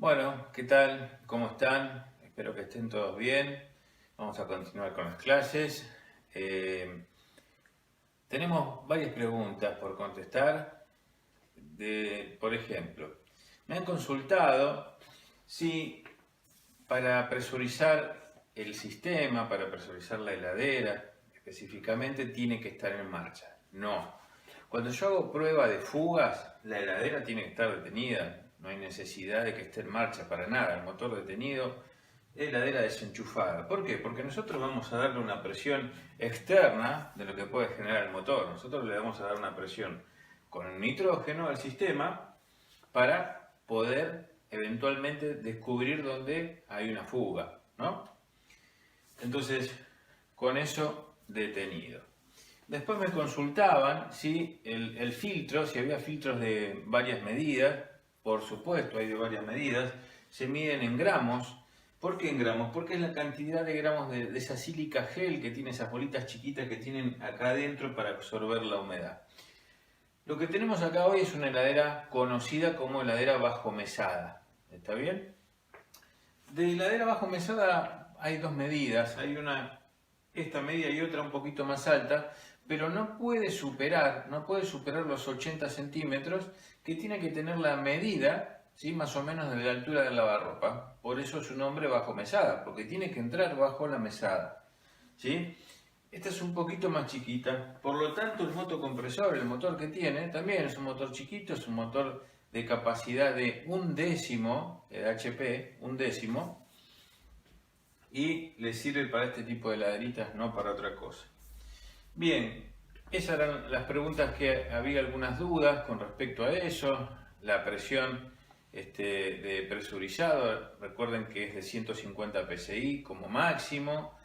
Bueno, ¿qué tal? ¿Cómo están? Espero que estén todos bien. Vamos a continuar con las clases. Eh, Tenemos varias preguntas por contestar. Por ejemplo, me han consultado si para presurizar el sistema, para presurizar la heladera, específicamente tiene que estar en marcha. No. Cuando yo hago prueba de fugas, la heladera tiene que estar detenida. No hay necesidad de que esté en marcha para nada. El motor detenido, heladera desenchufada. ¿Por qué? Porque nosotros vamos a darle una presión externa de lo que puede generar el motor. Nosotros le vamos a dar una presión con nitrógeno al sistema para poder eventualmente descubrir dónde hay una fuga, ¿no? Entonces, con eso detenido. Después me consultaban si el filtro, si había filtros de varias medidas. Por supuesto, hay de varias medidas. Se miden en gramos. ¿Por qué en gramos? Porque es la cantidad de gramos de esa sílica gel que tiene esas bolitas chiquitas que tienen acá adentro para absorber la humedad. Lo que tenemos acá hoy es una heladera conocida como heladera bajo mesada. ¿Está bien? De heladera bajo mesada hay dos medidas. Hay una, esta medida y otra un poquito más alta, pero no puede superar los 80 centímetros que tiene que tener la medida, ¿sí? Más o menos de la altura del lavarropa. Por eso su nombre bajo mesada, porque tiene que entrar bajo la mesada, ¿sí? Esta es un poquito más chiquita, por lo tanto el motocompresor, el motor que tiene, también es un motor chiquito, es un motor de capacidad de 1/10 de HP, 1/10, y le sirve para este tipo de heladeritas, no para otra cosa. Bien, esas eran las preguntas que había algunas dudas con respecto a eso, la presión de presurizado, recuerden que es de 150 psi como máximo.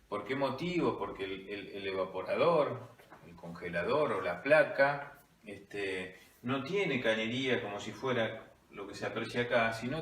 ¿Por qué motivo? Porque el evaporador, el congelador o la placa no tiene cañería como si fuera lo que se aprecia acá, sino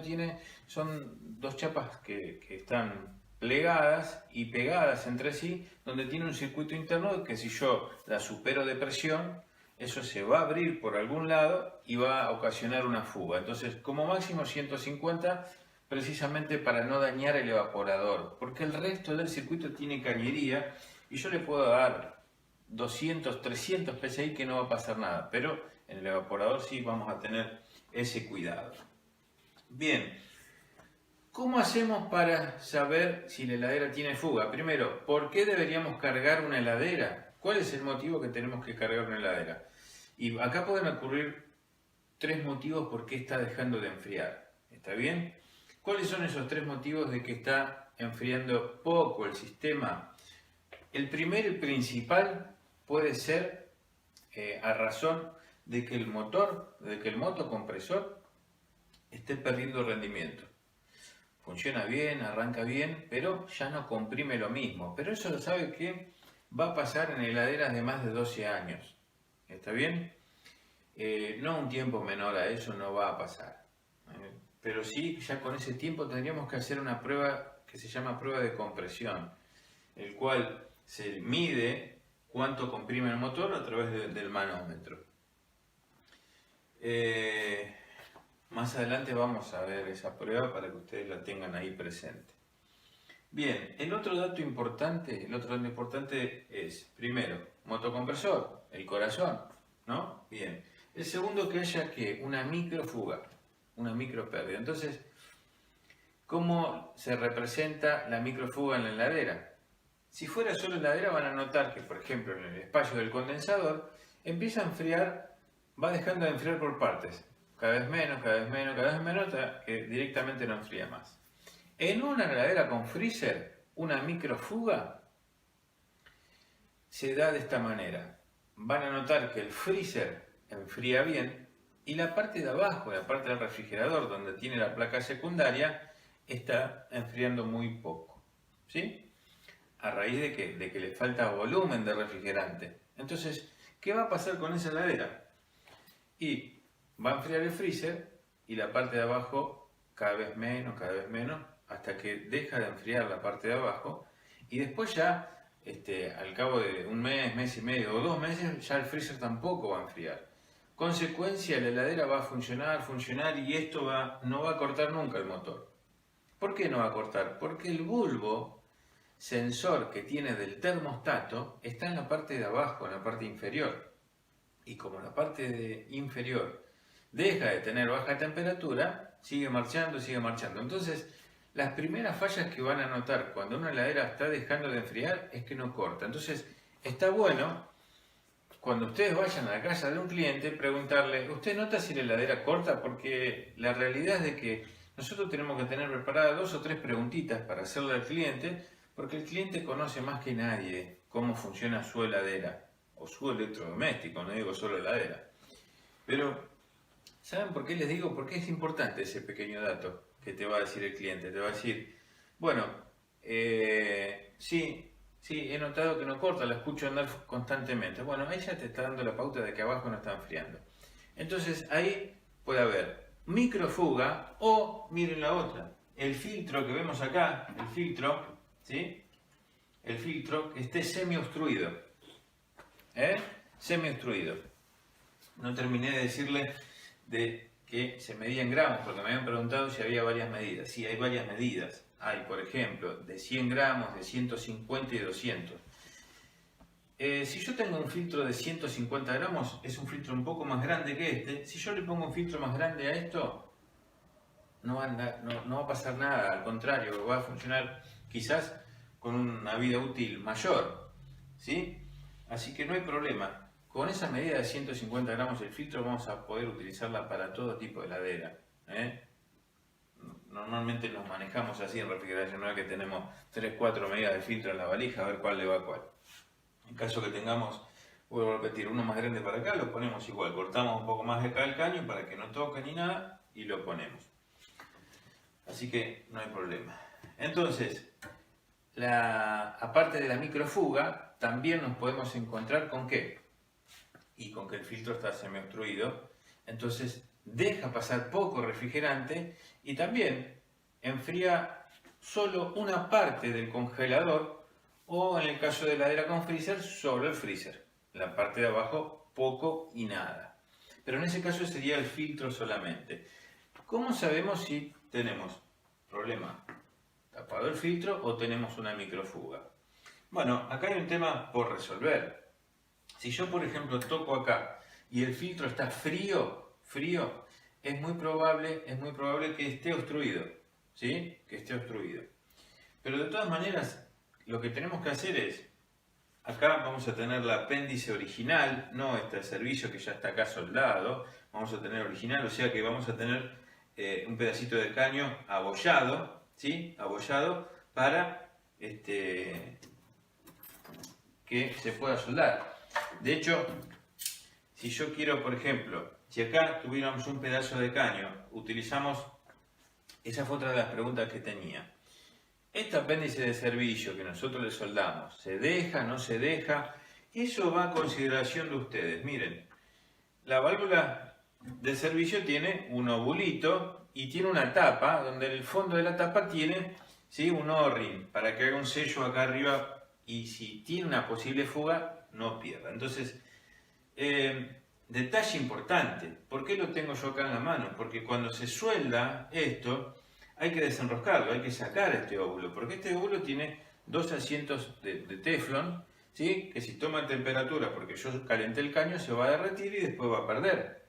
son dos chapas que están plegadas y pegadas entre sí, donde tiene un circuito interno que si yo la supero de presión, eso se va a abrir por algún lado y va a ocasionar una fuga. Entonces, como máximo 150, precisamente para no dañar el evaporador, porque el resto del circuito tiene cañería y yo le puedo dar 200, 300 PSI que no va a pasar nada, pero en el evaporador sí vamos a tener ese cuidado. Bien, ¿cómo hacemos para saber si la heladera tiene fuga? Primero, ¿por qué deberíamos cargar una heladera? ¿Cuál es el motivo que tenemos que cargar una heladera? Y acá pueden ocurrir tres motivos por qué está dejando de enfriar. ¿Está bien? ¿Cuáles son esos tres motivos de que está enfriando poco el sistema? El primero y principal puede ser a razón de que el motor, de que el motocompresor esté perdiendo rendimiento. Funciona bien, arranca bien, pero ya no comprime lo mismo. Pero eso lo sabe que va a pasar en heladeras de más de 12 años. ¿Está bien? No un tiempo menor a eso no va a pasar. Pero sí, ya con ese tiempo tendríamos que hacer una prueba que se llama prueba de compresión, el cual se mide cuánto comprime el motor a través del manómetro. Más adelante vamos a ver esa prueba para que ustedes la tengan ahí presente. Bien, el otro dato importante es, primero, motocompresor, el corazón, ¿no? Bien. El segundo, que haya que una microfuga, una micropérdida. Entonces, ¿cómo se representa la microfuga en la heladera? Si fuera solo heladera van a notar que, por ejemplo, en el espacio del condensador empieza a enfriar, va dejando de enfriar por partes, cada vez menos, cada vez menos, cada vez menos, hasta que directamente no enfría más. En una heladera con freezer, una microfuga se da de esta manera. Van a notar que el freezer enfría bien y la parte de abajo, la parte del refrigerador donde tiene la placa secundaria, está enfriando muy poco. ¿Sí? ¿A raíz de qué? De que le falta volumen de refrigerante. Entonces, ¿qué va a pasar con esa heladera? Y va a enfriar el freezer y la parte de abajo cada vez menos, hasta que deja de enfriar la parte de abajo y después ya, al cabo de un mes, mes y medio o 2 meses, ya el freezer tampoco va a enfriar. consecuencia la heladera va a funcionar y esto no va a cortar nunca el motor. ¿Por qué no va a cortar? Porque el bulbo sensor que tiene del termostato está en la parte de abajo, en la parte inferior. Y como la parte inferior deja de tener baja temperatura, sigue marchando. Entonces, las primeras fallas que van a notar cuando una heladera está dejando de enfriar es que no corta. Entonces, está bueno, cuando ustedes vayan a la casa de un cliente, preguntarle, ¿usted nota si la heladera corta? Porque la realidad es de que nosotros tenemos que tener preparadas 2 o 3 preguntitas para hacerle al cliente, porque el cliente conoce más que nadie cómo funciona su heladera o su electrodoméstico, no digo solo heladera. Pero, ¿saben por qué les digo? Porque es importante ese pequeño dato que te va a decir el cliente. Te va a decir, bueno, sí, he notado que no corta, la escucho andar constantemente. Bueno, ahí ya te está dando la pauta de que abajo no está enfriando. Entonces ahí puede haber microfuga o, miren la otra, el filtro que vemos acá, el filtro, ¿sí? El filtro que esté semi-obstruido. Semi-obstruido. No terminé de decirle de que se medía en gramos, porque me habían preguntado si había varias medidas. Sí, hay varias medidas. Hay, por ejemplo, de 100 gramos, de 150 y 200. Si yo tengo un filtro de 150 gramos, es un filtro un poco más grande que este. Si yo le pongo un filtro más grande a esto, no va a pasar nada. Al contrario, va a funcionar quizás con una vida útil mayor, ¿sí? Así que no hay problema. Con esa medida de 150 gramos el filtro vamos a poder utilizarla para todo tipo de heladera. Normalmente nos manejamos así en refrigeración, no es que tenemos 3-4 medidas de filtro en la valija a ver cuál le va a cuál. En caso que tengamos, vuelvo a repetir, uno más grande para acá, lo ponemos igual. Cortamos un poco más de acá el caño para que no toque ni nada y lo ponemos. Así que no hay problema. Entonces, aparte de la microfuga, también nos podemos encontrar con ¿qué? Y con que el filtro está semi-obstruido, entonces deja pasar poco refrigerante y también enfría solo una parte del congelador o en el caso de heladera con freezer, solo el freezer. La parte de abajo, poco y nada. Pero en ese caso sería el filtro solamente. ¿Cómo sabemos si tenemos problema tapado el filtro o tenemos una microfuga? Bueno, acá hay un tema por resolver. Si yo, por ejemplo, toco acá y el filtro está frío, es muy probable que esté obstruido, ¿sí? Que esté obstruido. Pero de todas maneras, lo que tenemos que hacer es, acá vamos a tener el apéndice original, no este servicio que ya está acá soldado, vamos a tener original, o sea que vamos a tener un pedacito de caño abollado, ¿sí? Abollado para que se pueda soldar. De hecho, si yo quiero, por ejemplo, si acá tuviéramos un pedazo de caño, utilizamos, esa fue otra de las preguntas que tenía. Este apéndice de servicio que nosotros le soldamos, ¿se deja, no se deja? Eso va a consideración de ustedes. Miren, la válvula de servicio tiene un obulito y tiene una tapa, donde en el fondo de la tapa tiene, ¿sí?, un O-ring, para que haga un sello acá arriba y si tiene una posible fuga, no pierda. Entonces, detalle importante, ¿por qué lo tengo yo acá en la mano? Porque cuando se suelda esto, hay que desenroscarlo, hay que sacar este óvulo, porque este óvulo tiene 2 asientos de teflón, ¿sí?, que si toma temperatura, porque yo calenté el caño, se va a derretir y después va a perder.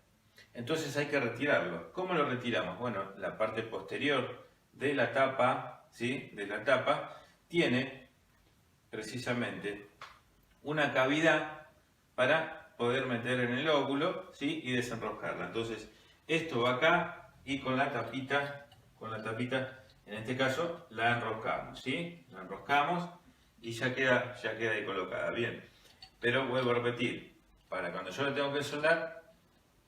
Entonces hay que retirarlo. ¿Cómo lo retiramos? Bueno, la parte posterior de la tapa, ¿sí?, de la tapa, tiene precisamente una cavidad para poder meter en el óvulo, ¿sí?, y desenroscarla. Entonces, esto va acá y con la tapita, en este caso, la enroscamos, ¿sí? La enroscamos y ya queda ahí colocada, bien. Pero vuelvo a repetir, para cuando yo le tengo que soldar,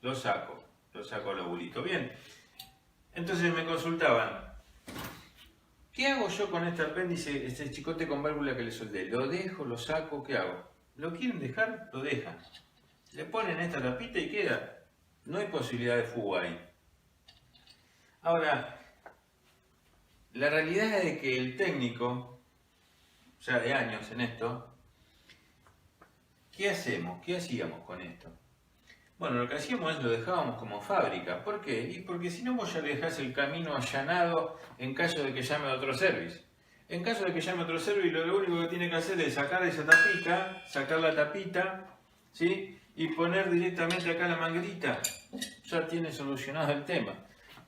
lo saco el ovulito, bien. Entonces me consultaban, ¿qué hago yo con este apéndice, este chicote con válvula que le soldé? ¿Lo dejo, lo saco? ¿Qué hago? ¿Lo quieren dejar? Lo dejan. Le ponen esta tapita y queda. No hay posibilidad de fuga ahí. Ahora, la realidad es de que el técnico, ya de años en esto, ¿qué hacemos? ¿Qué hacíamos con esto? Bueno, lo que hacíamos es lo dejábamos como fábrica. ¿Por qué? Y porque si no vos ya le dejás el camino allanado en caso de que llame a otro service. En caso de que llame a otro service, lo único que tiene que hacer es sacar esa tapita, sacar la tapita, ¿sí? Y poner directamente acá la manguerita. Ya tiene solucionado el tema,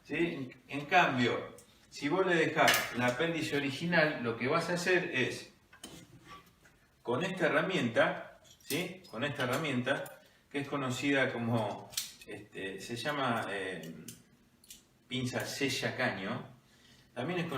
¿sí? En cambio, si vos le dejás el apéndice original, lo que vas a hacer es, con esta herramienta, ¿sí? Con esta herramienta, que es conocida como, se llama pinza sella caño, también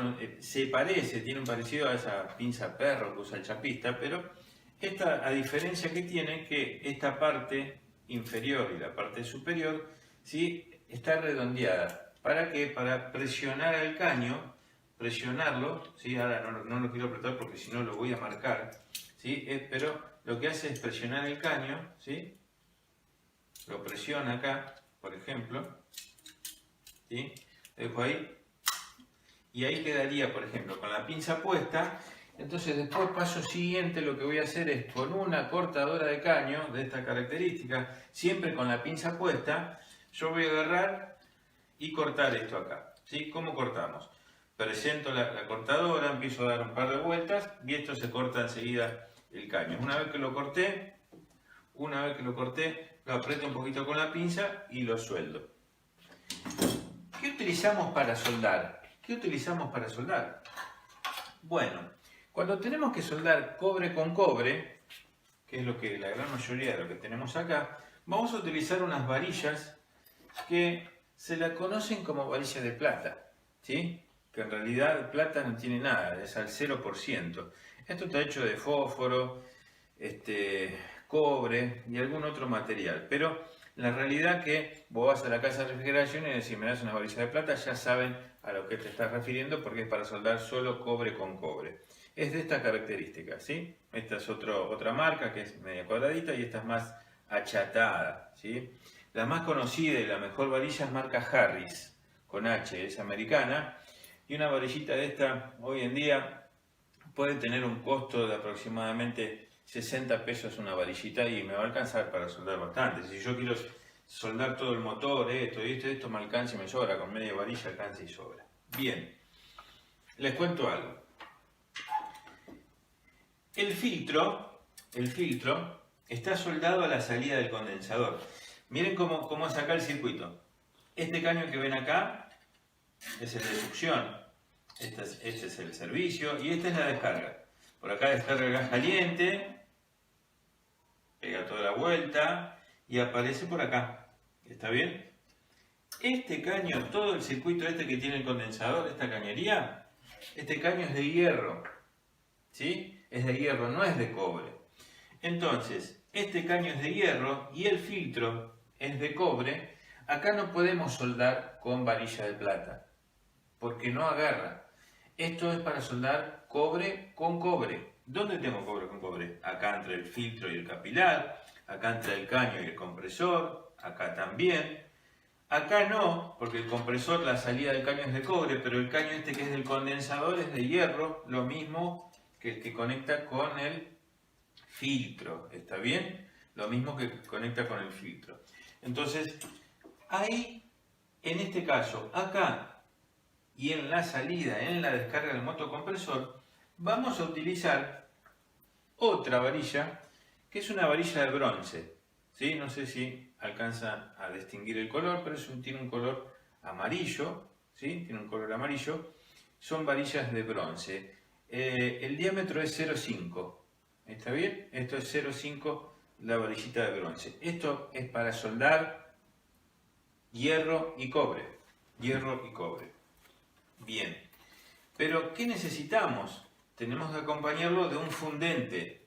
se parece, tiene un parecido a esa pinza perro que usa el chapista, pero esta, a diferencia que tiene, que esta parte inferior y la parte superior, ¿sí? Está redondeada. ¿Para qué? Para presionar el caño, presionarlo, ¿sí? Ahora no lo quiero apretar porque si no lo voy a marcar, ¿sí? Pero lo que hace es presionar el caño, ¿sí? Lo presiona acá, por ejemplo, ¿sí? Lo dejo ahí, y ahí quedaría, por ejemplo, con la pinza puesta. Entonces después, paso siguiente, lo que voy a hacer es con una cortadora de caño de esta característica, siempre con la pinza puesta, yo voy a agarrar y cortar esto acá, ¿sí? ¿Cómo cortamos? Presento la cortadora, empiezo a dar un par de vueltas y esto se corta enseguida el caño. Una vez que lo corté, lo aprieto un poquito con la pinza y lo sueldo. ¿Qué utilizamos para soldar? ¿Qué utilizamos para soldar? Bueno, cuando tenemos que soldar cobre con cobre, que es lo que la gran mayoría de lo que tenemos acá, vamos a utilizar unas varillas que se la conocen como varillas de plata, ¿sí? Que en realidad plata no tiene nada, es al 0%. Esto está hecho de fósforo, cobre y algún otro material, pero la realidad que vos vas a la casa de refrigeración y decís, me das una varilla de plata, ya saben a lo que te estás refiriendo porque es para soldar solo cobre con cobre. Es de esta característica, ¿sí? Esta es otra marca que es media cuadradita y esta es más achatada, ¿sí? La más conocida y la mejor varilla es marca Harris, con H, es americana, y una varillita de esta hoy en día puede tener un costo de aproximadamente 60 pesos una varillita y me va a alcanzar para soldar bastante. Si yo quiero soldar todo el motor, esto me alcanza y me sobra, con media varilla alcanza y sobra. Bien, les cuento algo. El filtro está soldado a la salida del condensador. Miren cómo es acá el circuito. Este caño que ven acá es el de succión. Este es el servicio y esta es la descarga. Por acá descarga el gas caliente, pega toda la vuelta y aparece por acá. ¿Está bien? Este caño, todo el circuito que tiene el condensador, esta cañería, este caño es de hierro. ¿Sí? Es de hierro, no es de cobre. Entonces, este caño es de hierro y el filtro es de cobre. Acá no podemos soldar con varilla de plata, porque no agarra. Esto es para soldar cobre con cobre. ¿Dónde tengo cobre con cobre? Acá entre el filtro y el capilar, acá entre el caño y el compresor, acá también. Acá no, porque el compresor, la salida del caño es de cobre, pero el caño que es del condensador es de hierro, lo mismo que el que conecta con el filtro, ¿está bien? Lo mismo que conecta con el filtro. Entonces, ahí, en este caso, acá y en la salida, en la descarga del motocompresor, vamos a utilizar otra varilla, que es una varilla de bronce, ¿sí? No sé si alcanza a distinguir el color, pero tiene un color amarillo, ¿sí? Tiene un color amarillo. Son varillas de bronce. El diámetro es 0,5, ¿está bien? Esto es 0,5 la varillita de bronce. Esto es para soldar hierro y cobre. Hierro y cobre. Bien. Pero, ¿qué necesitamos? Tenemos que acompañarlo de un fundente.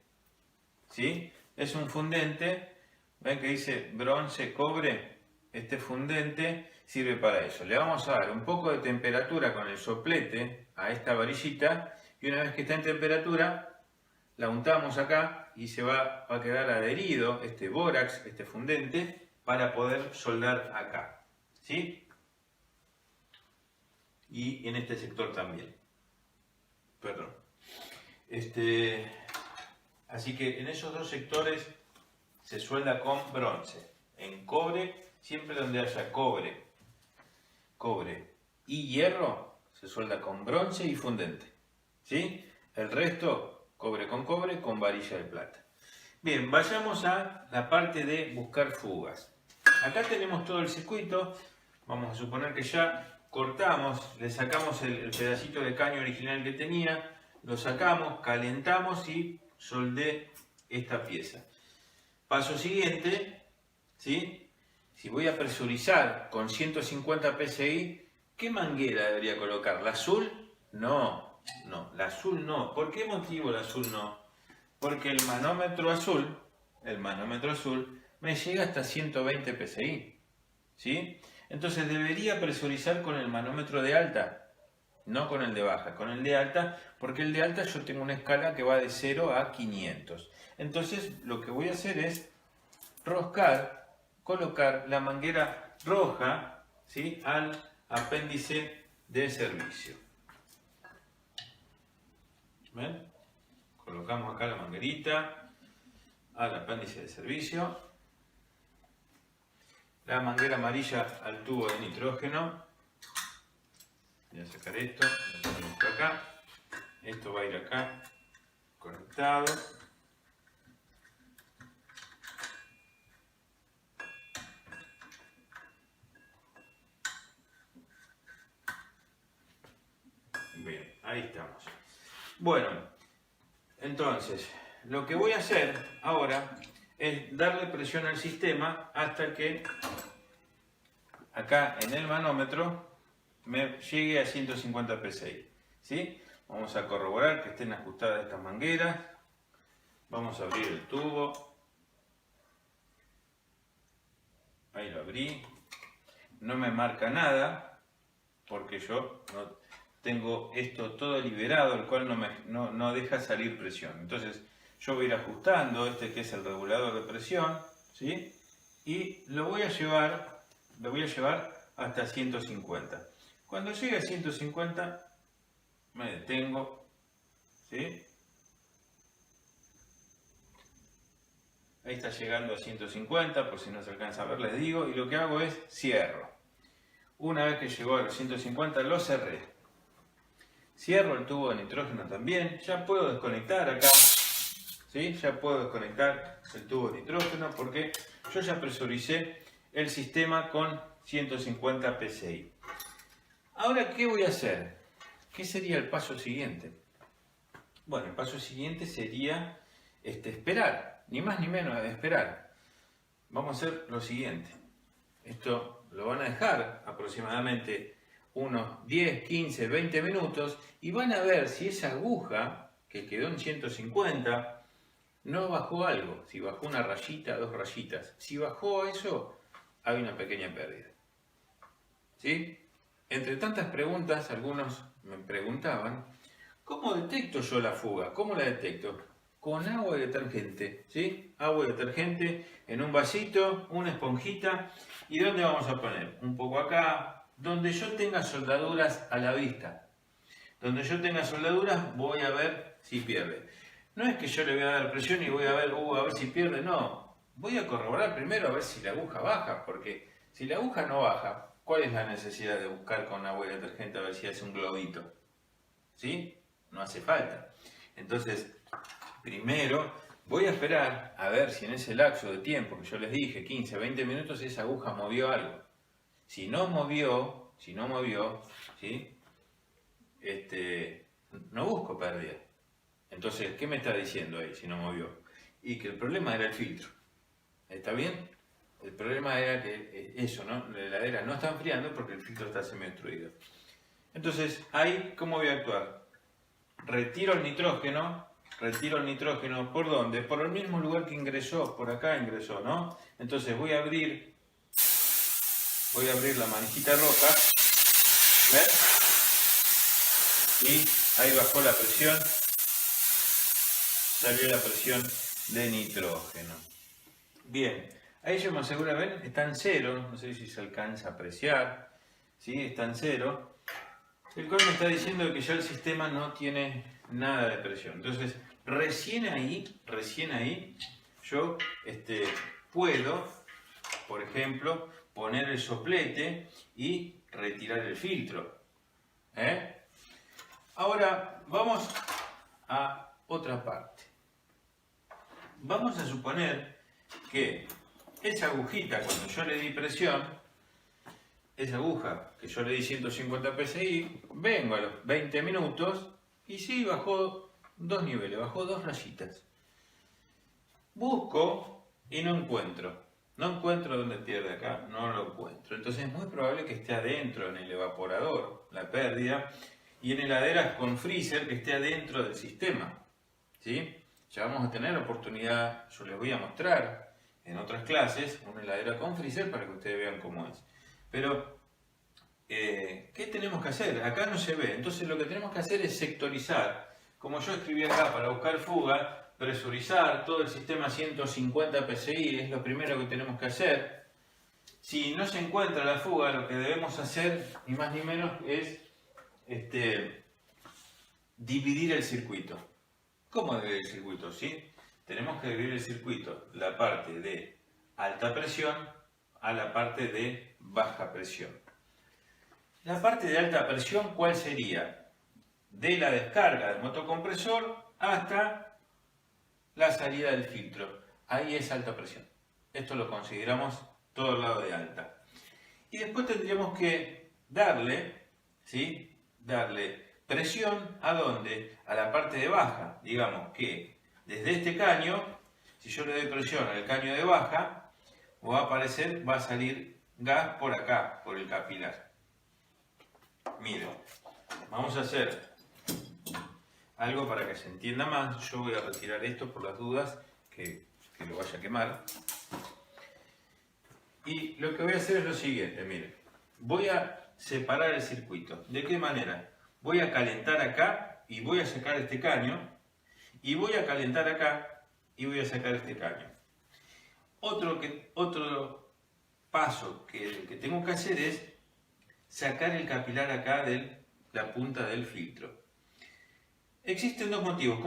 ¿Sí? Es un fundente. ¿Ven que dice bronce, cobre? Este fundente sirve para eso. Le vamos a dar un poco de temperatura con el soplete a esta varillita y una vez que está en temperatura la untamos acá y se va a quedar adherido este bórax, este fundente, para poder soldar acá. ¿Sí? Y en este sector también. Perdón. Así que en esos dos sectores se suelda con bronce. en cobre, siempre donde haya cobre y hierro, se suelda con bronce y fundente. ¿Sí? El resto, cobre con varilla de plata. Bien, vayamos a la parte de buscar fugas. Acá tenemos todo el circuito. Vamos a suponer que ya cortamos, le sacamos el pedacito de caño original que tenía, lo sacamos, calentamos y soldé esta pieza. Paso siguiente, ¿sí? Si voy a presurizar con 150 psi, ¿qué manguera debería colocar? ¿La azul? No, la azul no. ¿Por qué motivo la azul no? Porque el manómetro azul me llega hasta 120 psi, ¿sí? Entonces debería presurizar con el manómetro de alta, no con el de baja, con el de alta, porque el de alta yo tengo una escala que va de 0 a 500. Entonces lo que voy a hacer es colocar la manguera roja, ¿sí?, al apéndice de servicio. ¿Ven? Colocamos acá la manguerita al apéndice de servicio. La manguera amarilla al tubo de nitrógeno. Voy a sacar esto, lo ponemos por acá. Esto va a ir acá conectado. Bien, ahí estamos. Bueno, entonces, lo que voy a hacer ahora es darle presión al sistema hasta que acá en el manómetro me llegue a 150 psi. ¿Sí? Vamos a corroborar que estén ajustadas estas mangueras. Vamos a abrir el tubo. Ahí lo abrí. No me marca nada porque yo no tengo esto todo liberado, el cual no deja salir presión. Entonces yo voy a ir ajustando este que es el regulador de presión, ¿sí? Y lo voy a llevar hasta 150. Cuando llegue a 150 me detengo, ¿sí? Ahí está llegando a 150, por si no se alcanza a ver les digo, y lo que hago es cierro. Una vez que llegó a los 150 lo cerré. Cierro el tubo de nitrógeno también, ya puedo desconectar acá, ¿sí? Ya puedo desconectar el tubo de nitrógeno porque yo ya presuricé el sistema con 150 psi. Ahora, ¿qué voy a hacer? ¿Qué sería el paso siguiente? Bueno, el paso siguiente sería esperar, ni más ni menos esperar. Vamos a hacer lo siguiente. Esto lo van a dejar aproximadamente unos 10, 15, 20 minutos y van a ver si esa aguja que quedó en 150 no bajó algo, si bajó una rayita, dos rayitas. Si bajó eso, hay una pequeña pérdida. ¿Sí? Entre tantas preguntas, algunos me preguntaban, ¿cómo detecto yo la fuga? ¿Cómo la detecto? Con agua y detergente, ¿sí? Agua y detergente en un vasito, una esponjita. ¿Y dónde vamos a poner? Un poco acá, donde yo tenga soldaduras a la vista. Donde yo tenga soldaduras voy a ver si pierde. No es que yo le voy a dar presión y voy a ver si pierde, no. Voy a corroborar primero a ver si la aguja baja, porque si la aguja no baja, ¿cuál es la necesidad de buscar con agua y detergente a ver si hace un globito? ¿Sí? No hace falta. Entonces, primero voy a esperar a ver si en ese lapso de tiempo que yo les dije, 15, 20 minutos, esa aguja movió algo. Si no movió, ¿sí? No busco pérdida. Entonces, ¿qué me está diciendo ahí si no movió? Y que el problema era el filtro. ¿Está bien? El problema era que eso, ¿no? La heladera no está enfriando porque el filtro está semi-obstruido. Entonces, ahí, ¿cómo voy a actuar? Retiro el nitrógeno, ¿por dónde? Por el mismo lugar que ingresó, por acá ingresó, ¿no? Entonces voy a abrir la manijita roja, ¿ves? Y ahí bajó la presión, salió la presión de nitrógeno. Bien, ahí yo me aseguro, ¿ven? Está en cero, no sé si se alcanza a apreciar, ¿sí? Está en cero, el cual me está diciendo que ya el sistema no tiene nada de presión. Entonces, recién ahí, yo puedo por ejemplo, poner el soplete y retirar el filtro. Ahora vamos a otra parte. Vamos a suponer que esa agujita, cuando yo le di presión, esa aguja que yo le di 150 psi, vengo a los 20 minutos y sí, bajó 2 niveles, bajó 2 rayitas. Busco y no encuentro. No encuentro donde pierde acá, no lo encuentro. Entonces es muy probable que esté adentro en el evaporador, la pérdida, y en heladeras con freezer que esté adentro del sistema. ¿Sí? Ya vamos a tener oportunidad, yo les voy a mostrar en otras clases una heladera con freezer para que ustedes vean cómo es. Pero, ¿qué tenemos que hacer? Acá no se ve, entonces lo que tenemos que hacer es sectorizar. Como yo escribí acá para buscar fuga, presurizar todo el sistema 150 psi es lo primero que tenemos que hacer. Si no se encuentra la fuga, lo que debemos hacer, ni más ni menos, es dividir el circuito. ¿Cómo dividir el circuito? ¿Sí? Tenemos que dividir el circuito, la parte de alta presión a la parte de baja presión. La parte de alta presión, ¿cuál sería? De la descarga del motocompresor hasta la salida del filtro. Ahí es alta presión. Esto lo consideramos todo el lado de alta. Y después tendríamos que darle, ¿sí? Darle presión ¿a dónde? A la parte de baja. Digamos que desde este caño, si yo le doy presión al caño de baja, va a aparecer, va a salir gas por acá, por el capilar. Miren, vamos a hacer algo para que se entienda más. Yo voy a retirar esto por las dudas que lo vaya a quemar. Y lo que voy a hacer es lo siguiente, miren. Voy a separar el circuito. ¿De qué manera? Voy a calentar acá y voy a sacar este caño. Y voy a calentar acá y voy a sacar este caño. Otro paso que tengo que hacer es sacar el capilar acá de la punta del filtro. Existen dos motivos,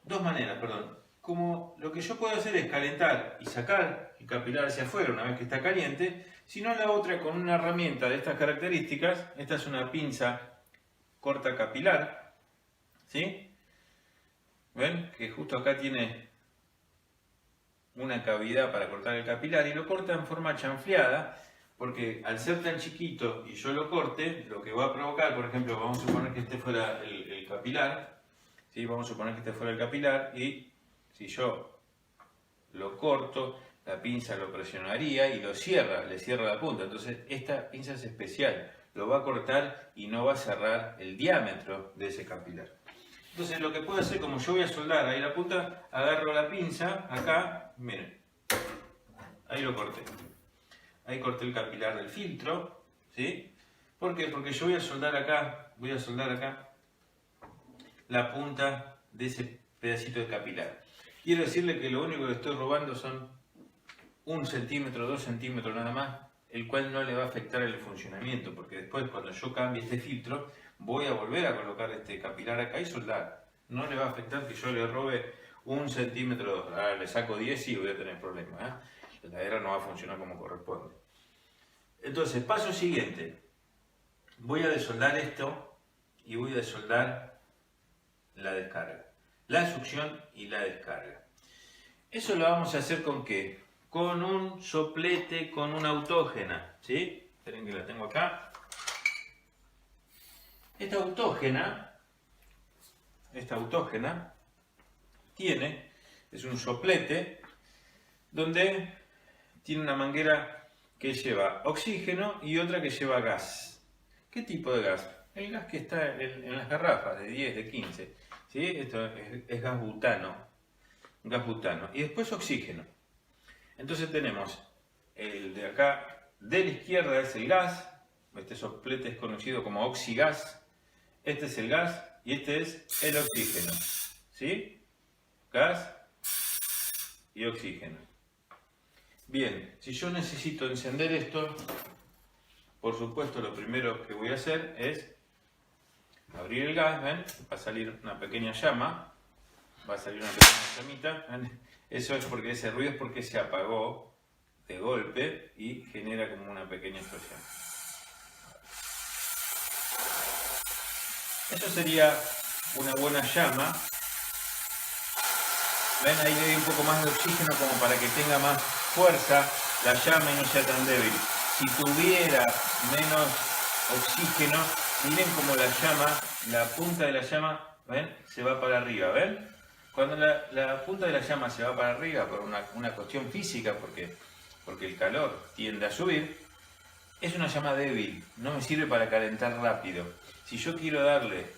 dos maneras, perdón. Como lo que yo puedo hacer es calentar y sacar el capilar hacia afuera una vez que está caliente, sino la otra con una herramienta de estas características. Esta es una pinza corta capilar, ¿sí? ¿Ven? Que justo acá tiene una cavidad para cortar el capilar y lo corta en forma chanfleada, porque al ser tan chiquito y yo lo corte, lo que va a provocar, por ejemplo, vamos a suponer que este fuera el capilar, ¿sí? Vamos a suponer que este fuera el capilar y si yo lo corto, la pinza lo presionaría y lo cierra, le cierra la punta. Entonces esta pinza es especial, lo va a cortar y no va a cerrar el diámetro de ese capilar. Entonces lo que puedo hacer, como yo voy a soldar ahí la punta, agarro la pinza acá, miren, ahí lo corté. Ahí corté el capilar del filtro, ¿sí? ¿Por qué? Porque yo voy a soldar acá la punta de ese pedacito de capilar. Quiero decirle que lo único que estoy robando son 1 centímetro, 2 centímetros nada más, el cual no le va a afectar el funcionamiento, porque después cuando yo cambie este filtro, voy a volver a colocar este capilar acá y soldar. No le va a afectar que yo le robe 1 centímetro, ahora le saco 10 y voy a tener problemas, ¿eh? La heladera no va a funcionar como corresponde. Entonces, paso siguiente. Voy a desoldar esto y voy a desoldar la descarga. La succión y la descarga. Eso lo vamos a hacer ¿con qué? Con un soplete, con una autógena, ¿sí? Esperen que la tengo acá. Esta autógena es un soplete donde tiene una manguera que lleva oxígeno y otra que lleva gas. ¿Qué tipo de gas? El gas que está en las garrafas de 10, de 15. ¿Sí? Esto es gas butano. Y después oxígeno. Entonces tenemos el de acá, de la izquierda es el gas. Este soplete es conocido como oxigas. Este es el gas y este es el oxígeno. ¿Sí? Gas y oxígeno. Bien, si yo necesito encender esto, por supuesto lo primero que voy a hacer es abrir el gas, ¿ven? Va a salir una pequeña llama, va a salir una pequeña llamita, ¿ven? Eso es porque ese ruido es porque se apagó de golpe y genera como una pequeña explosión. Eso sería una buena llama. ¿Ven? Ahí le doy un poco más de oxígeno como para que tenga más fuerza la llama y no sea tan débil. Si tuviera menos oxígeno, miren como la llama, la punta de la llama, ¿ven? Se va para arriba, ¿ven? Cuando la punta de la llama se va para arriba por una cuestión física, porque el calor tiende a subir, es una llama débil, no me sirve para calentar rápido. Si yo quiero darle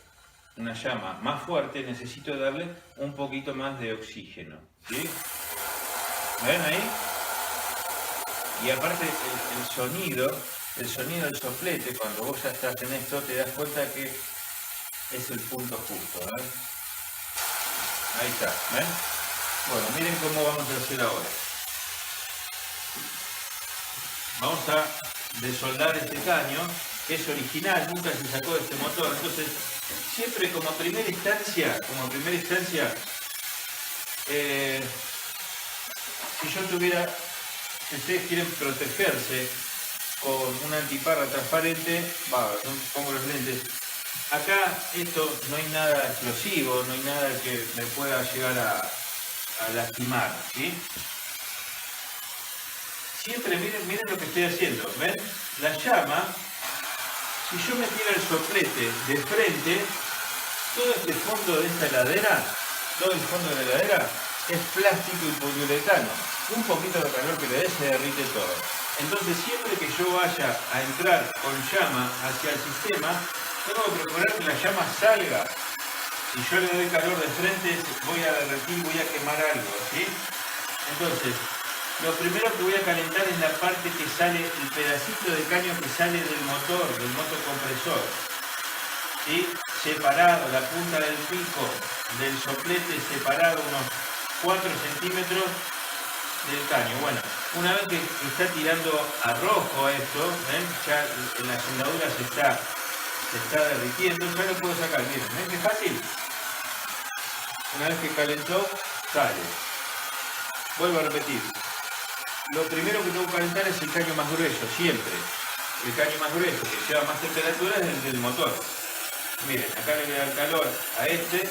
una llama más fuerte, necesito darle un poquito más de oxígeno, ¿sí? ¿Ven ahí? Y aparte el sonido del soplete, cuando vos ya estás en esto, te das cuenta que es el punto justo, ¿ven? Ahí está, ¿ven? Bueno, miren cómo vamos a hacer ahora. Vamos a desoldar este caño, que es original, nunca se sacó de este motor. Entonces, siempre como primera instancia, si yo tuviera, si ustedes quieren protegerse con una antiparra transparente, yo pongo los lentes. Acá esto no hay nada explosivo, no hay nada que me pueda llegar a lastimar, ¿sí? Siempre miren lo que estoy haciendo, ¿ven? La llama, si yo metiera el soplete de frente, todo este fondo de esta heladera, todo el fondo de la heladera es plástico y poliuretano. Un poquito de calor que le dé se derrite todo. Entonces siempre que yo vaya a entrar con llama hacia el sistema, tengo que procurar que la llama salga. Si yo le doy calor de frente, voy a derretir, voy a quemar algo, ¿sí? Entonces, lo primero que voy a calentar es la parte que sale, el pedacito de caño que sale del motocompresor. ¿Sí? Separado, la punta del pico del soplete separado unos 4 centímetros del caño. Bueno, una vez que está tirando a rojo esto, ¿ven? Ya la soldadura se está derritiendo, ya lo puedo sacar. Miren, ¿ven qué fácil? Una vez que calentó, sale. Vuelvo a repetir. Lo primero que tengo que calentar es el caño más grueso, siempre. El caño más grueso, que lleva más temperatura, es el del motor. Miren, acá le voy a dar calor a este,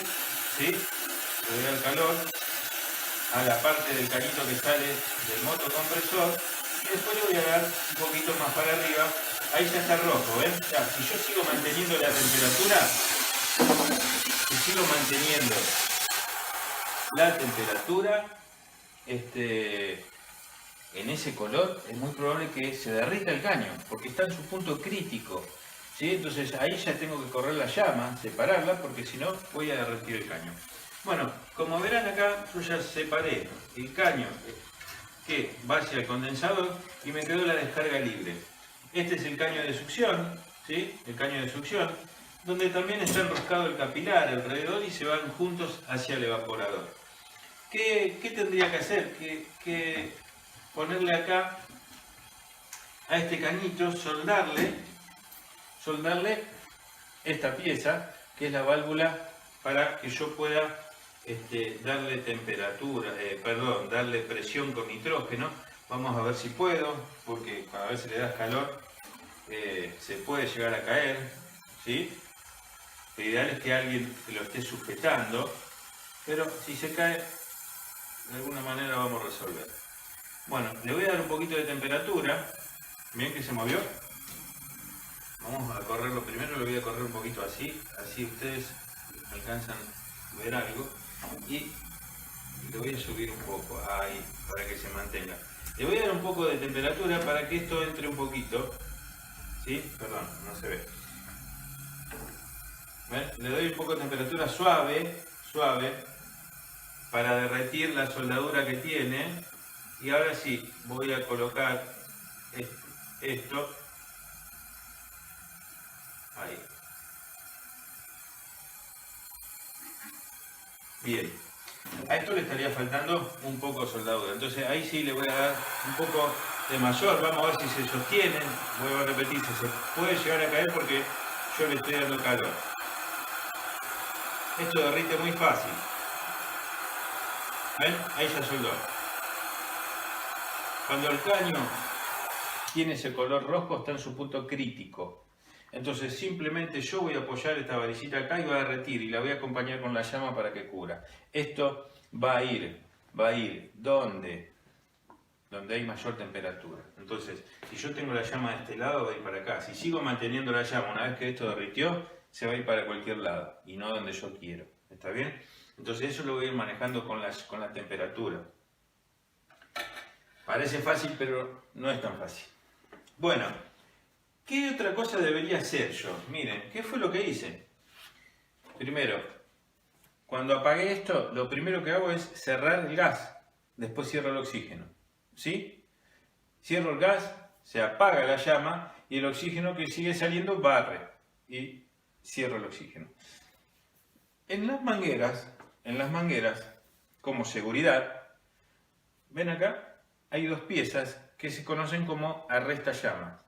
¿sí? Le voy a dar calor a la parte del cañito que sale del motocompresor. Y después le voy a dar un poquito más para arriba. Ahí ya está rojo, ¿ven? Ya, si yo sigo manteniendo la temperatura, en ese color, es muy probable que se derrita el caño, porque está en su punto crítico, ¿sí? Entonces ahí ya tengo que correr la llama, separarla, porque si no voy a derretir el caño. Bueno, como verán acá, yo ya separé el caño que va hacia el condensador y me quedó la descarga libre. Este es el caño de succión, ¿sí? El caño de succión, donde también está enroscado el capilar alrededor y se van juntos hacia el evaporador. ¿Qué tendría que hacer? Que ponerle acá a este cañito, soldarle esta pieza, que es la válvula para que yo pueda darle temperatura, darle presión con nitrógeno. Vamos a ver si puedo, porque cada vez se le da calor, se puede llegar a caer, ¿sí? Lo ideal es que alguien lo esté sujetando, pero si se cae, de alguna manera vamos a resolver. Bueno, le voy a dar un poquito de temperatura. Miren que se movió. Vamos a correrlo primero, lo voy a correr un poquito así ustedes alcanzan a ver algo. Y le voy a subir un poco, ahí, para que se mantenga. Le voy a dar un poco de temperatura para que esto entre un poquito. ¿Sí? Perdón, no se ve. ¿Ven? Le doy un poco de temperatura suave, para derretir la soldadura que tiene. Y ahora sí, voy a colocar esto. Ahí. Bien. A esto le estaría faltando un poco de soldadura. Entonces ahí sí le voy a dar un poco de mayor. Vamos a ver si se sostienen. Vuelvo a repetir, si se puede llegar a caer porque yo le estoy dando calor. Esto derrite muy fácil. ¿Ven? Ahí ya soldó. Cuando el caño tiene ese color rojo, está en su punto crítico. Entonces simplemente yo voy a apoyar esta varillita acá y va a derretir y la voy a acompañar con la llama para que cubra. Esto va a ir donde hay mayor temperatura. Entonces, si yo tengo la llama de este lado, va a ir para acá. Si sigo manteniendo la llama una vez que esto derritió, se va a ir para cualquier lado y no donde yo quiero. ¿Está bien? Entonces eso lo voy a ir manejando con la temperatura. Parece fácil, pero no es tan fácil. Bueno, ¿qué otra cosa debería hacer yo? Miren, ¿qué fue lo que hice? Primero, cuando apagué esto, lo primero que hago es cerrar el gas. Después cierro el oxígeno. ¿Sí? Cierro el gas, se apaga la llama y el oxígeno que sigue saliendo barre. Y cierro el oxígeno. En las mangueras, como seguridad, ven acá, hay dos piezas que se conocen como arresta-llamas.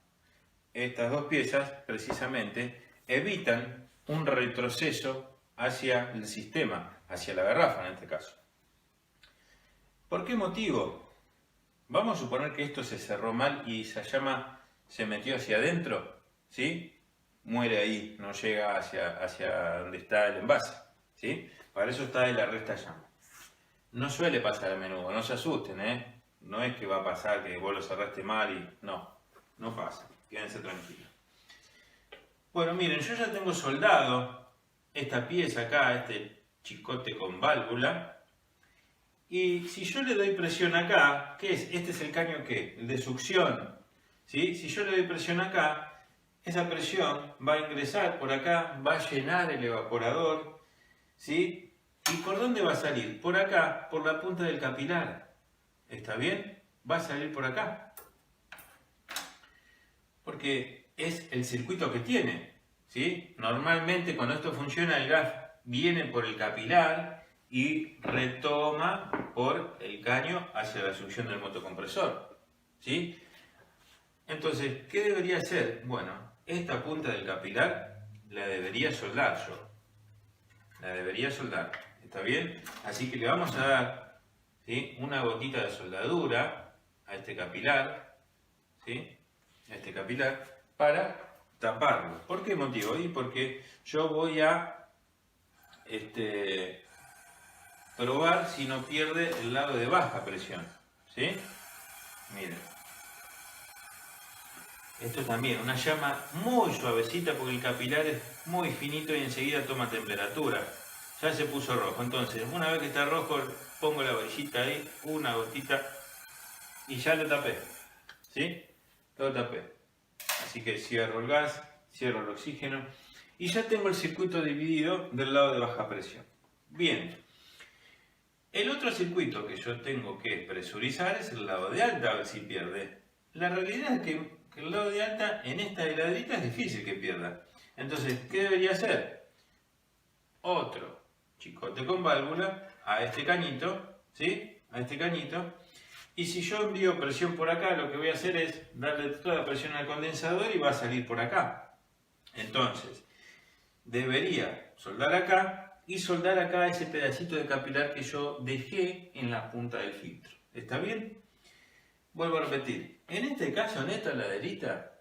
Estas dos piezas, precisamente, evitan un retroceso hacia el sistema, hacia la garrafa en este caso. ¿Por qué motivo? Vamos a suponer que esto se cerró mal y esa llama se metió hacia adentro, ¿sí? Muere ahí, no llega hacia donde está el envase, ¿sí? Para eso está el arresta-llama. No suele pasar a menudo, no se asusten, ¿eh? No es que va a pasar que vos lo cerraste mal y... No pasa, quédense tranquilos. Bueno, miren, yo ya tengo soldado esta pieza acá, este chicote con válvula. Y si yo le doy presión acá, ¿qué es? Este es el caño ¿qué? El de succión, ¿sí? Si yo le doy presión acá, esa presión va a ingresar por acá, va a llenar el evaporador, ¿sí? ¿Y por dónde va a salir? Por acá, por la punta del capilar. ¿Está bien? Va a salir por acá. Porque es el circuito que tiene, ¿sí? Normalmente cuando esto funciona el gas viene por el capilar y retoma por el caño hacia la succión del motocompresor, ¿sí? Entonces, ¿qué debería hacer? Bueno, esta punta del capilar la debería soldar yo. La debería soldar, ¿está bien? Así que le vamos a dar, ¿sí?, una gotita de soldadura a este capilar, ¿sí?, a este capilar, para taparlo. ¿Por qué motivo? Y porque yo voy a probar si no pierde el lado de baja presión, ¿sí? Miren. Esto también, una llama muy suavecita porque el capilar es muy finito y enseguida toma temperatura. Ya se puso rojo, entonces una vez que está rojo pongo la varillita ahí, una gotita y ya lo tapé, ¿sí? Lo tapé. Así que cierro el gas, cierro el oxígeno y ya tengo el circuito dividido del lado de baja presión. Bien, el otro circuito que yo tengo que presurizar es el lado de alta, a ver si pierde. La realidad es que el lado de alta en esta heladrita es difícil que pierda. Entonces, ¿qué debería hacer? Otro chicote con válvula a este cañito, ¿sí? A este cañito. Y si yo envío presión por acá, lo que voy a hacer es darle toda la presión al condensador y va a salir por acá. Entonces, debería soldar acá y soldar acá ese pedacito de capilar que yo dejé en la punta del filtro. ¿Está bien? Vuelvo a repetir. En este caso, en esta heladerita,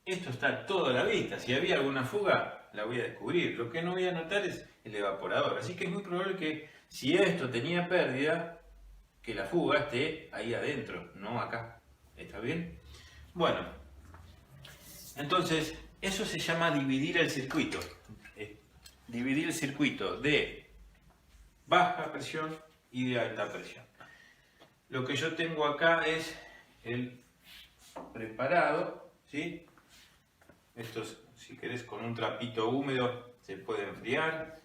esto está todo a la vista. Si había alguna fuga, la voy a descubrir. Lo que no voy a notar es el evaporador. Así que es muy probable que si esto tenía pérdida, que la fuga esté ahí adentro, no acá. ¿Está bien? Bueno, entonces eso se llama dividir el circuito. Dividir el circuito de baja presión y de alta presión. Lo que yo tengo acá es el preparado, ¿sí? Esto, si querés, con un trapito húmedo se puede enfriar.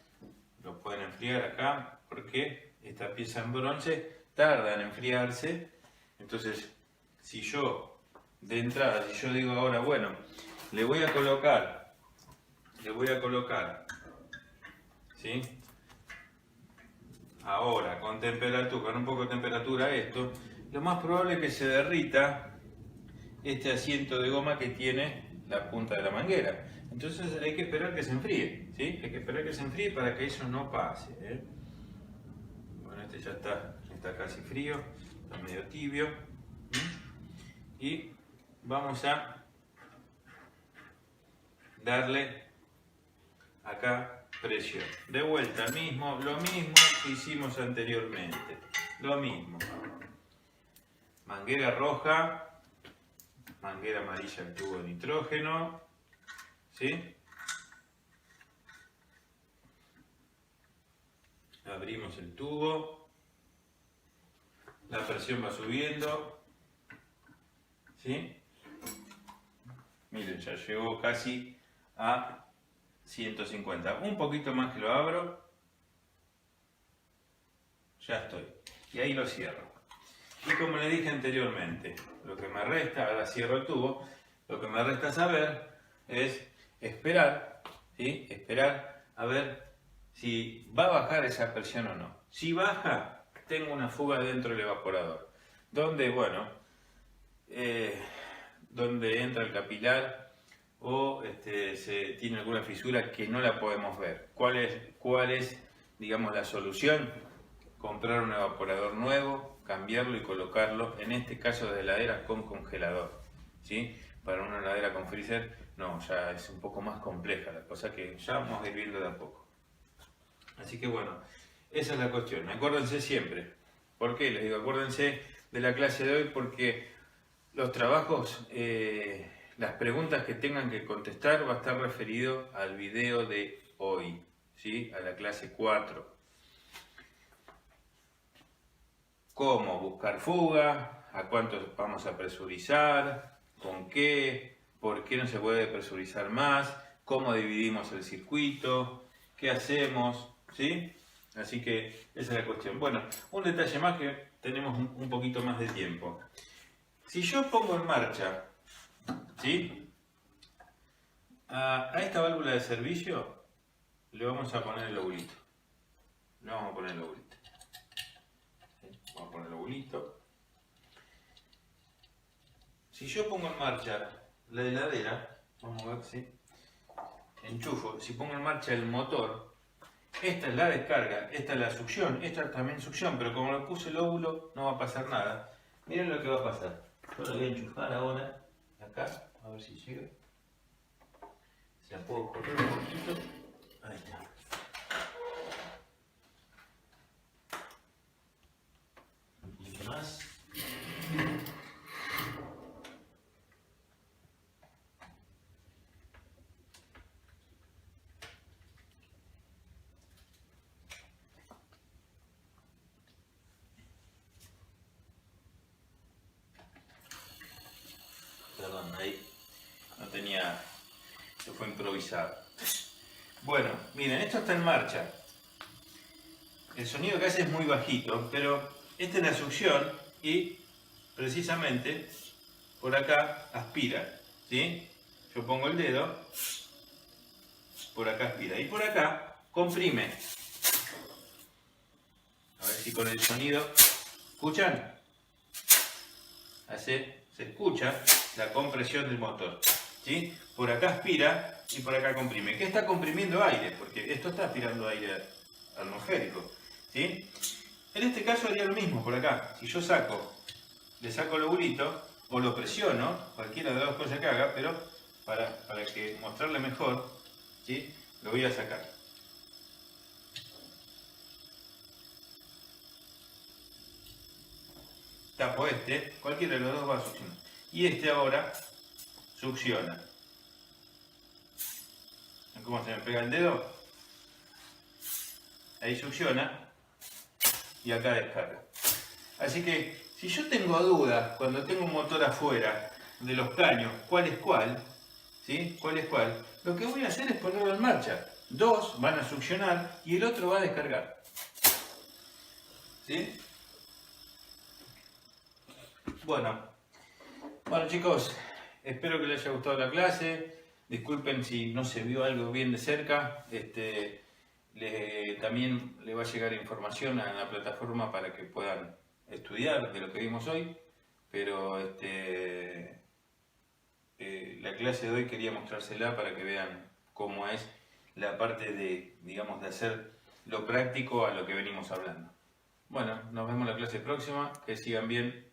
Lo pueden enfriar acá porque esta pieza en bronce tarda en enfriarse. Entonces, si yo, de entrada, si yo digo ahora, bueno, le voy a colocar, ¿sí?, ahora con temperatura, con un poco de temperatura esto, lo más probable es que se derrita este asiento de goma que tiene la punta de la manguera. Entonces hay que esperar que se enfríe, ¿sí? Hay que esperar que se enfríe para que eso no pase, ¿eh? Bueno, este ya está casi frío. está medio tibio. Y vamos a darle acá presión. De vuelta, lo mismo que hicimos anteriormente. Lo mismo. Manguera roja, manguera amarilla el tubo de nitrógeno. ¿Sí? Abrimos el tubo. La presión va subiendo. ¿Sí? Miren, ya llegó casi a 150. Un poquito más que lo abro. Ya estoy. Y ahí lo cierro. Y como le dije anteriormente, lo que me resta, ahora cierro el tubo, lo que me resta saber es esperar, ¿sí? Esperar a ver si va a bajar esa presión o no. Si baja, tengo una fuga dentro del evaporador. Donde, bueno, donde entra el capilar o se tiene alguna fisura que no la podemos ver. ¿Cuál es, digamos, la solución? Comprar un evaporador nuevo, cambiarlo y colocarlo, en este caso de heladeras con congelador, ¿sí? Para una heladera con freezer, no, ya es un poco más compleja la cosa, que ya vamos a ir viendo de a poco. Así que bueno, esa es la cuestión. Acuérdense siempre. ¿Por qué? Les digo, acuérdense de la clase de hoy porque los trabajos, las preguntas que tengan que contestar va a estar referido al video de hoy, ¿sí? A la clase 4. Cómo buscar fuga, a cuánto vamos a presurizar, con qué, por qué no se puede presurizar más, cómo dividimos el circuito, qué hacemos, ¿sí? Así que esa es la cuestión. Bueno, un detalle más que tenemos un poquito más de tiempo. Si yo pongo en marcha, ¿sí? A esta válvula de servicio le vamos a poner el lobulito. Le vamos a poner el lobulito. Vamos a poner el lobulito. Si yo pongo en marcha la heladera, vamos a ver si enchufo, si pongo en marcha el motor, esta es la descarga, esta es la succión, esta es también succión, pero como le puse el óvulo no va a pasar nada. Miren lo que va a pasar. Yo lo voy a enchufar ahora, acá, a ver si llega. Si la puedo correr un poquito. Ahí está. Un poquito más. Perdón, ahí no tenía, esto fue improvisado. Bueno, miren, esto está en marcha. El sonido que hace es muy bajito, pero esta es la succión y precisamente por acá aspira, ¿sí? Yo pongo el dedo, por acá aspira y por acá comprime. A ver si con el sonido, ¿escuchan? Se escucha la compresión del motor, ¿sí? Por acá aspira y por acá comprime. ¿Qué está comprimiendo? Aire, porque esto está aspirando aire atmosférico, ¿sí? En este caso haría lo mismo por acá. Si yo le saco el lobulito o lo presiono, cualquiera de las dos cosas que haga, pero para que mostrarle mejor, ¿sí? Lo voy a sacar. Tapo cualquiera de los dos va a succionar. Y este ahora succiona. ¿Ven cómo se me pega el dedo? Ahí succiona y acá descarga. Así que si yo tengo dudas cuando tengo un motor afuera de los caños, cuál es cuál, ¿sí? ¿Cuál es cuál? Lo que voy a hacer es ponerlo en marcha. Dos van a succionar y el otro va a descargar. ¿Sí? Bueno chicos, espero que les haya gustado la clase. Disculpen si no se vio algo bien de cerca. También le va a llegar información a la plataforma para que puedan estudiar de lo que vimos hoy. Pero la clase de hoy quería mostrársela para que vean cómo es la parte de, digamos, de hacer lo práctico a lo que venimos hablando. Bueno, nos vemos la clase próxima. Que sigan bien.